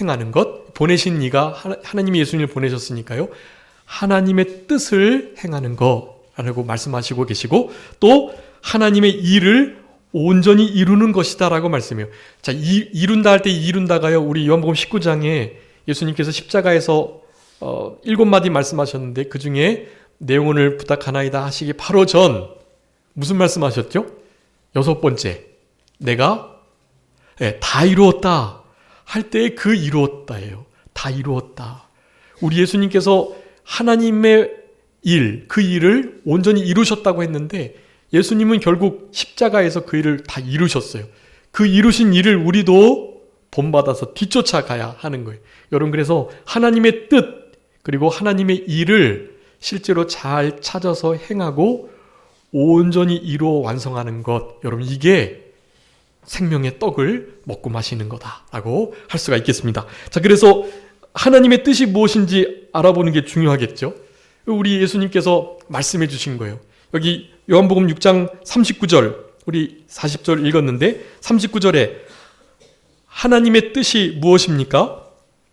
[SPEAKER 1] 행하는 것, 보내신 이가 하나님이 예수님을 보내셨으니까요, 하나님의 뜻을 행하는 것라고 말씀하시고 계시고, 또 하나님의 일을 온전히 이루는 것이다 라고 말씀해요. 자, 이룬다 할 때 이룬다가요, 우리 요한복음 19장에 예수님께서 십자가에서 7마디 말씀하셨는데 그 중에 내용을 부탁하나이다 하시기 바로 전 무슨 말씀하셨죠? 6번째, 내가 다 이루었다 할 때 그 이루었다예요. 다 이루었다. 우리 예수님께서 하나님의 일, 그 일을 온전히 이루셨다고 했는데 예수님은 결국 십자가에서 그 일을 다 이루셨어요. 그 이루신 일을 우리도 본받아서 뒤쫓아가야 하는 거예요. 여러분, 그래서 하나님의 뜻 그리고 하나님의 일을 실제로 잘 찾아서 행하고 온전히 이루어 완성하는 것, 여러분, 이게 생명의 떡을 먹고 마시는 거다라고 할 수가 있겠습니다. 자, 그래서 하나님의 뜻이 무엇인지 알아보는 게 중요하겠죠. 우리 예수님께서 말씀해 주신 거예요. 여기 요한복음 6장 39절, 우리 40절 읽었는데 39절에 하나님의 뜻이 무엇입니까?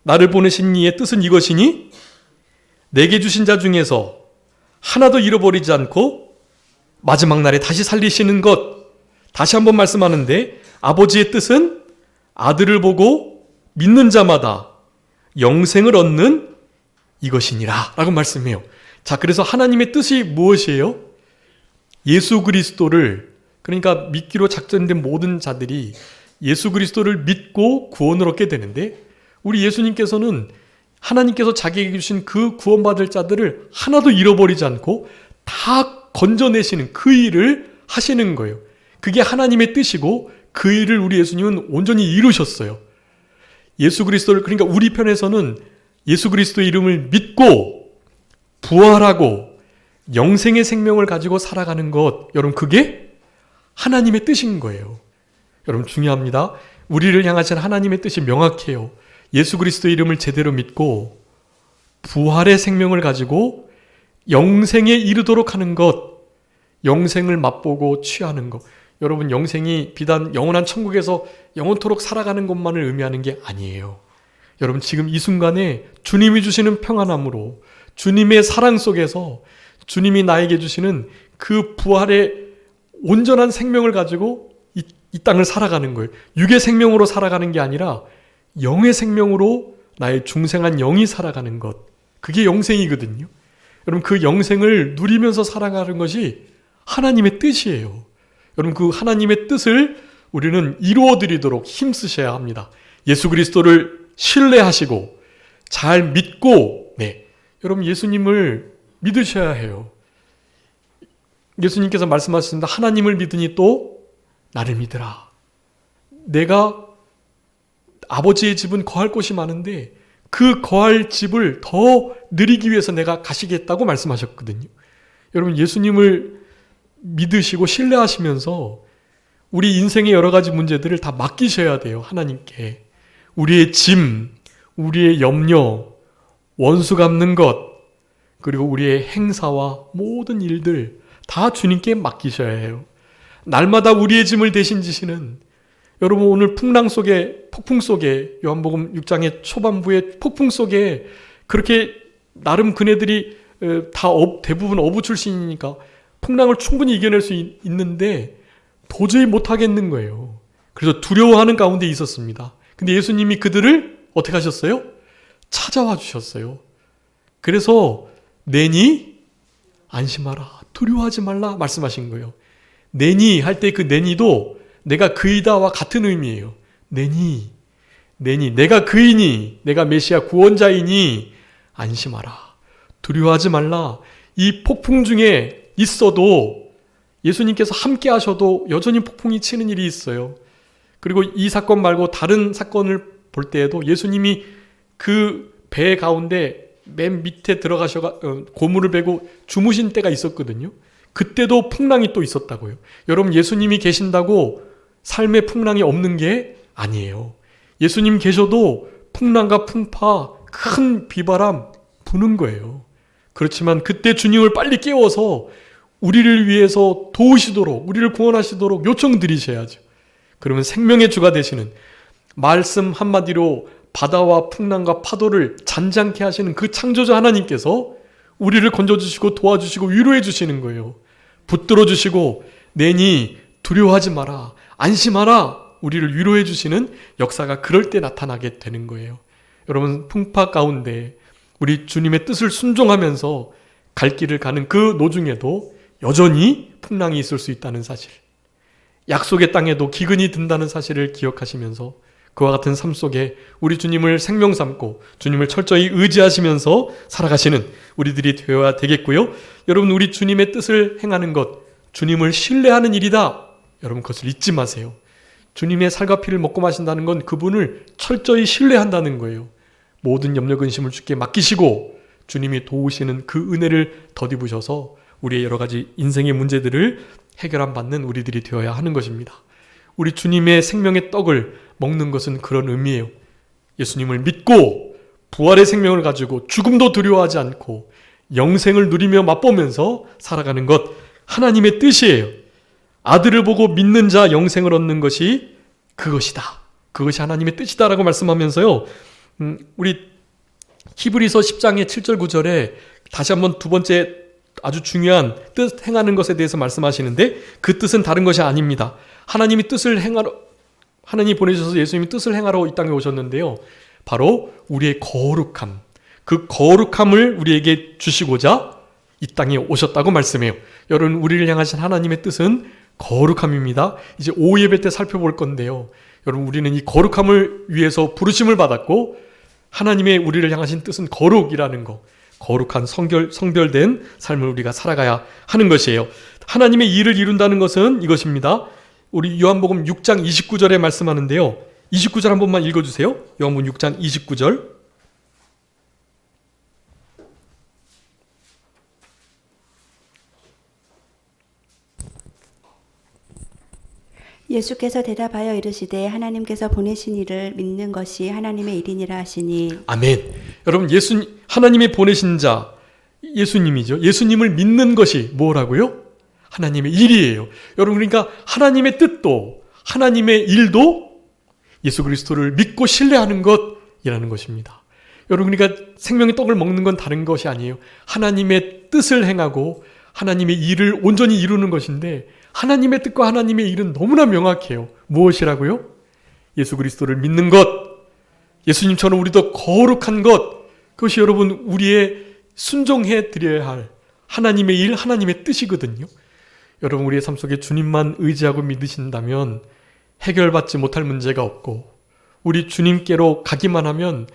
[SPEAKER 1] 나를 보내신 이의 뜻은 이것이니 내게 주신 자 중에서 하나도 잃어버리지 않고 마지막 날에 다시 살리시는 것. 다시 한번 말씀하는데 아버지의 뜻은 아들을 보고 믿는 자마다 영생을 얻는 이것이니라 라고 말씀해요. 자, 그래서 하나님의 뜻이 무엇이에요? 예수 그리스도를, 그러니까 믿기로 작정된 모든 자들이 예수 그리스도를 믿고 구원을 얻게 되는데, 우리 예수님께서는 하나님께서 자기에게 주신 그 구원받을 자들을 하나도 잃어버리지 않고 다 건져내시는 그 일을 하시는 거예요. 그게 하나님의 뜻이고 그 일을 우리 예수님은 온전히 이루셨어요. 예수 그리스도를, 그러니까 우리 편에서는 예수 그리스도의 이름을 믿고 부활하고 영생의 생명을 가지고 살아가는 것, 여러분, 그게 하나님의 뜻인 거예요. 여러분, 중요합니다. 우리를 향하신 하나님의 뜻이 명확해요. 예수 그리스도의 이름을 제대로 믿고 부활의 생명을 가지고 영생에 이르도록 하는 것, 영생을 맛보고 취하는 것. 여러분, 영생이 비단 영원한 천국에서 영원토록 살아가는 것만을 의미하는 게 아니에요. 여러분, 지금 이 순간에 주님이 주시는 평안함으로, 주님의 사랑 속에서 주님이 나에게 주시는 그 부활의 온전한 생명을 가지고 이 땅을 살아가는 거예요. 육의 생명으로 살아가는 게 아니라 영의 생명으로 나의 중생한 영이 살아가는 것, 그게 영생이거든요. 여러분, 그 영생을 누리면서 살아가는 것이 하나님의 뜻이에요. 여러분, 그 하나님의 뜻을 우리는 이루어드리도록 힘쓰셔야 합니다. 예수 그리스도를 신뢰하시고 잘 믿고, 여러분, 예수님을 믿으셔야 해요. 예수님께서 말씀하셨습니다. 하나님을 믿으니 또 나를 믿으라. 내가 아버지의 집은 거할 곳이 많은데 그 거할 집을 더 누리기 위해서 내가 가시겠다고 말씀하셨거든요. 여러분, 예수님을 믿으시고 신뢰하시면서 우리 인생의 여러 가지 문제들을 다 맡기셔야 돼요. 하나님께. 우리의 짐, 우리의 염려, 원수 갚는 것, 그리고 우리의 행사와 모든 일들 다 주님께 맡기셔야 해요. 날마다 우리의 짐을 대신 지시는, 여러분, 오늘 풍랑 속에, 폭풍 속에, 요한복음 6장의 초반부의 폭풍 속에 그렇게 나름 그네들이 다 대부분 어부 출신이니까 풍랑을 충분히 이겨낼 수 있는데 도저히 못하겠는 거예요. 그래서 두려워하는 가운데 있었습니다. 근데 예수님이 그들을 어떻게 하셨어요? 찾아와 주셨어요. 그래서 내니 안심하라, 두려워하지 말라 말씀하신 거예요. 내니 할 때 그 내니도 내가 그이다와 같은 의미예요. 내니, 내가 그이니, 내가 메시아 구원자이니 안심하라, 두려워하지 말라. 이 폭풍 중에 있어도 예수님께서 함께 하셔도 여전히 폭풍이 치는 일이 있어요. 그리고 이 사건 말고 다른 사건을 볼 때에도 예수님이 그 배 가운데 맨 밑에 들어가셔가 고무를 베고 주무신 때가 있었거든요. 그때도 풍랑이 또 있었다고요. 여러분, 예수님이 계신다고 삶의 풍랑이 없는 게 아니에요. 예수님 계셔도 풍랑과 풍파, 큰 비바람 부는 거예요. 그렇지만 그때 주님을 빨리 깨워서 우리를 위해서 도우시도록, 우리를 구원하시도록 요청드리셔야죠. 그러면 생명의 주가 되시는, 말씀 한마디로 바다와 풍랑과 파도를 잔잔케 하시는 그 창조자 하나님께서 우리를 건져주시고 도와주시고 위로해 주시는 거예요. 붙들어 주시고 내니 두려워하지 마라, 안심하라, 우리를 위로해 주시는 역사가 그럴 때 나타나게 되는 거예요. 여러분, 풍파 가운데 우리 주님의 뜻을 순종하면서 갈 길을 가는 그 노중에도 여전히 풍랑이 있을 수 있다는 사실, 약속의 땅에도 기근이 든다는 사실을 기억하시면서 그와 같은 삶 속에 우리 주님을 생명 삼고 주님을 철저히 의지하시면서 살아가시는 우리들이 되어야 되겠고요. 여러분, 우리 주님의 뜻을 행하는 것, 주님을 신뢰하는 일이다. 여러분, 그것을 잊지 마세요. 주님의 살과 피를 먹고 마신다는 건 그분을 철저히 신뢰한다는 거예요. 모든 염려 근심을 주께 맡기시고 주님이 도우시는 그 은혜를 덧입으셔서 우리의 여러 가지 인생의 문제들을 해결함 받는 우리들이 되어야 하는 것입니다. 우리 주님의 생명의 떡을 먹는 것은 그런 의미예요. 예수님을 믿고 부활의 생명을 가지고 죽음도 두려워하지 않고 영생을 누리며 맛보면서 살아가는 것, 하나님의 뜻이에요. 아들을 보고 믿는 자 영생을 얻는 것이 그것이다. 그것이 하나님의 뜻이다라고 말씀하면서요. 우리 히브리서 10장의 7절 9절에 다시 한번 두 번째 아주 중요한 뜻 행하는 것에 대해서 말씀하시는데, 그 뜻은 다른 것이 아닙니다. 하나님이 뜻을 행하러, 하나님이 보내셔서 예수님이 뜻을 행하러 이 땅에 오셨는데요. 바로 우리의 거룩함, 그 거룩함을 우리에게 주시고자 이 땅에 오셨다고 말씀해요. 여러분, 우리를 향하신 하나님의 뜻은 거룩함입니다. 이제 오후 예배 때 살펴볼 건데요. 여러분, 우리는 이 거룩함을 위해서 부르심을 받았고, 하나님의 우리를 향하신 뜻은 거룩이라는 거, 거룩한 성별된 삶을 우리가 살아가야 하는 것이에요. 하나님의 일을 이룬다는 것은 이것입니다. 우리 요한복음 6장 29절에 말씀하는데요. 29절 한 번만 읽어주세요. 요한복음 6장 29절.
[SPEAKER 2] 예수께서 대답하여 이르시되 하나님께서 보내신 이를 믿는 것이 하나님의 일이니라 하시니.
[SPEAKER 1] 아멘. 여러분, 하나님이 보내신 자 예수님이죠. 예수님을 믿는 것이 뭐라고요? 하나님의 일이에요. 여러분, 그러니까 하나님의 뜻도 하나님의 일도 예수 그리스도를 믿고 신뢰하는 것이라는 것입니다. 여러분, 그러니까 생명의 떡을 먹는 건 다른 것이 아니에요. 하나님의 뜻을 행하고 하나님의 일을 온전히 이루는 것인데, 하나님의 뜻과 하나님의 일은 너무나 명확해요. 무엇이라고요? 예수 그리스도를 믿는 것, 예수님처럼 우리도 거룩한 것, 그것이 여러분 우리의 순종해 드려야 할 하나님의 일, 하나님의 뜻이거든요. 여러분, 우리의 삶 속에 주님만 의지하고 믿으신다면 해결받지 못할 문제가 없고, 우리 주님께로 가기만 하면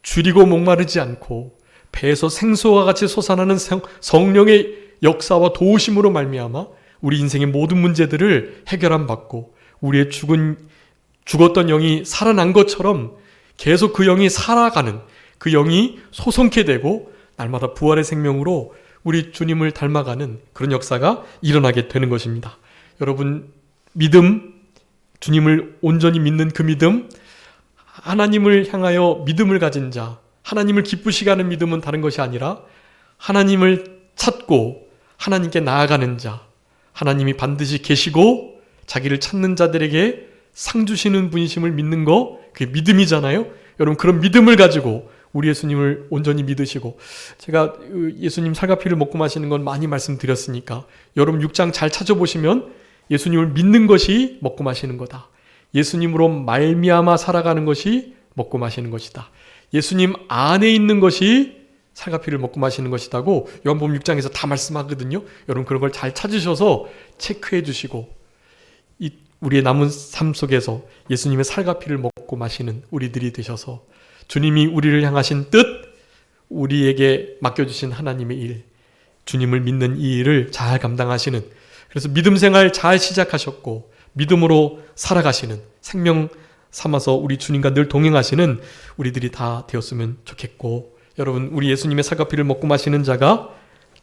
[SPEAKER 1] 줄이고 목마르지 않고 배에서 생수와 같이 솟아나는 성령의 역사와 도우심으로 말미암아 우리 인생의 모든 문제들을 해결함 받고, 우리의 죽었던 영이 살아난 것처럼 계속 그 영이 살아가는, 그 영이 소성케 되고 날마다 부활의 생명으로 우리 주님을 닮아가는 그런 역사가 일어나게 되는 것입니다. 여러분, 믿음, 주님을 온전히 믿는 그 믿음, 하나님을 향하여 믿음을 가진 자, 하나님을 기쁘시게 하는 믿음은 다른 것이 아니라 하나님을 찾고 하나님께 나아가는 자, 하나님이 반드시 계시고 자기를 찾는 자들에게 상 주시는 분이심을 믿는 거, 그게 믿음이잖아요. 여러분, 그런 믿음을 가지고 우리 예수님을 온전히 믿으시고, 제가 예수님 살과 피를 먹고 마시는 건 많이 말씀드렸으니까 여러분 6장 잘 찾아보시면 예수님을 믿는 것이 먹고 마시는 거다. 예수님으로 말미암아 살아가는 것이 먹고 마시는 것이다. 예수님 안에 있는 것이 살과 피를 먹고 마시는 것이다고 요한복음 6장에서 다 말씀하거든요. 여러분, 그런 걸 잘 찾으셔서 체크해 주시고, 우리의 남은 삶 속에서 예수님의 살과 피를 먹고 마시는 우리들이 되셔서 주님이 우리를 향하신 뜻, 우리에게 맡겨주신 하나님의 일, 주님을 믿는 이 일을 잘 감당하시는, 그래서 믿음 생활 잘 시작하셨고 믿음으로 살아가시는, 생명 삼아서 우리 주님과 늘 동행하시는 우리들이 다 되었으면 좋겠고, 여러분, 우리 예수님의 살과 피를 먹고 마시는 자가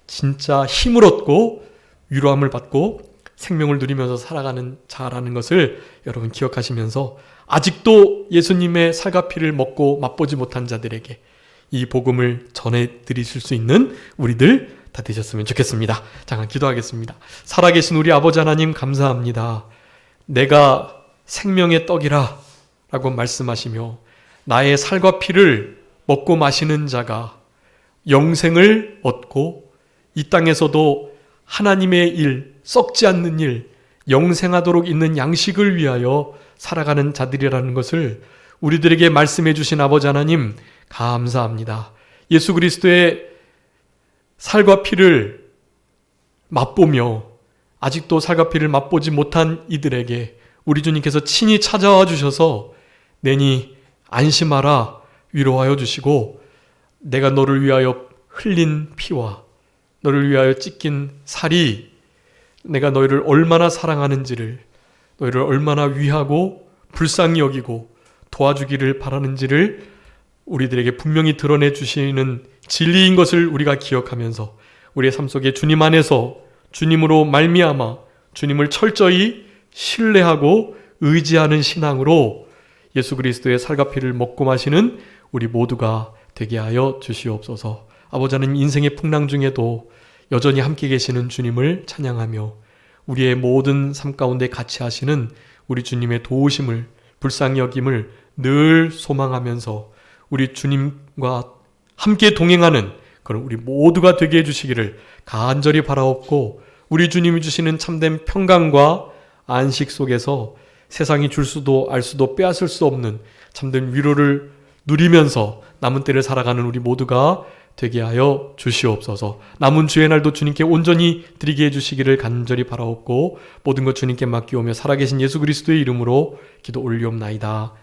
[SPEAKER 1] 진짜 힘을 얻고 위로함을 받고 생명을 누리면서 살아가는 자라는 것을 여러분 기억하시면서, 아직도 예수님의 살과 피를 먹고 맛보지 못한 자들에게 이 복음을 전해드리실 수 있는 우리들 다 되셨으면 좋겠습니다. 잠깐 기도하겠습니다. 살아계신 우리 아버지 하나님, 감사합니다. 내가 생명의 떡이라 라고 말씀하시며 나의 살과 피를 먹고 마시는 자가 영생을 얻고 이 땅에서도 하나님의 일, 썩지 않는 일, 영생하도록 있는 양식을 위하여 살아가는 자들이라는 것을 우리들에게 말씀해 주신 아버지 하나님, 감사합니다. 예수 그리스도의 살과 피를 맛보며 아직도 살과 피를 맛보지 못한 이들에게 우리 주님께서 친히 찾아와 주셔서 내니 안심하라 위로하여 주시고 내가 너를 위하여 흘린 피와 너를 위하여 찢긴 살이 내가 너희를 얼마나 사랑하는지를 너희를 얼마나 위하고 불쌍히 여기고 도와주기를 바라는지를 우리들에게 분명히 드러내 주시는 진리인 것을 우리가 기억하면서 우리의 삶 속에 주님 안에서 주님으로 말미암아 주님을 철저히 신뢰하고 의지하는 신앙으로 예수 그리스도의 살과 피를 먹고 마시는 우리 모두가 되게 하여 주시옵소서. 아버지 하나님, 인생의 풍랑 중에도 여전히 함께 계시는 주님을 찬양하며 우리의 모든 삶 가운데 같이 하시는 우리 주님의 도우심을 불쌍히 여김을 늘 소망하면서 우리 주님과 함께 동행하는 그런 우리 모두가 되게 해주시기를 간절히 바라옵고 우리 주님이 주시는 참된 평강과 안식 속에서 세상이 줄 수도 알 수도 빼앗을 수 없는 참된 위로를 누리면서 남은 때를 살아가는 우리 모두가 되게 하여 주시옵소서. 남은 주의 날도 주님께 온전히 드리게 해주시기를 간절히 바라옵고 모든 것 주님께 맡기오며 살아계신 예수 그리스도의 이름으로 기도 올리옵나이다.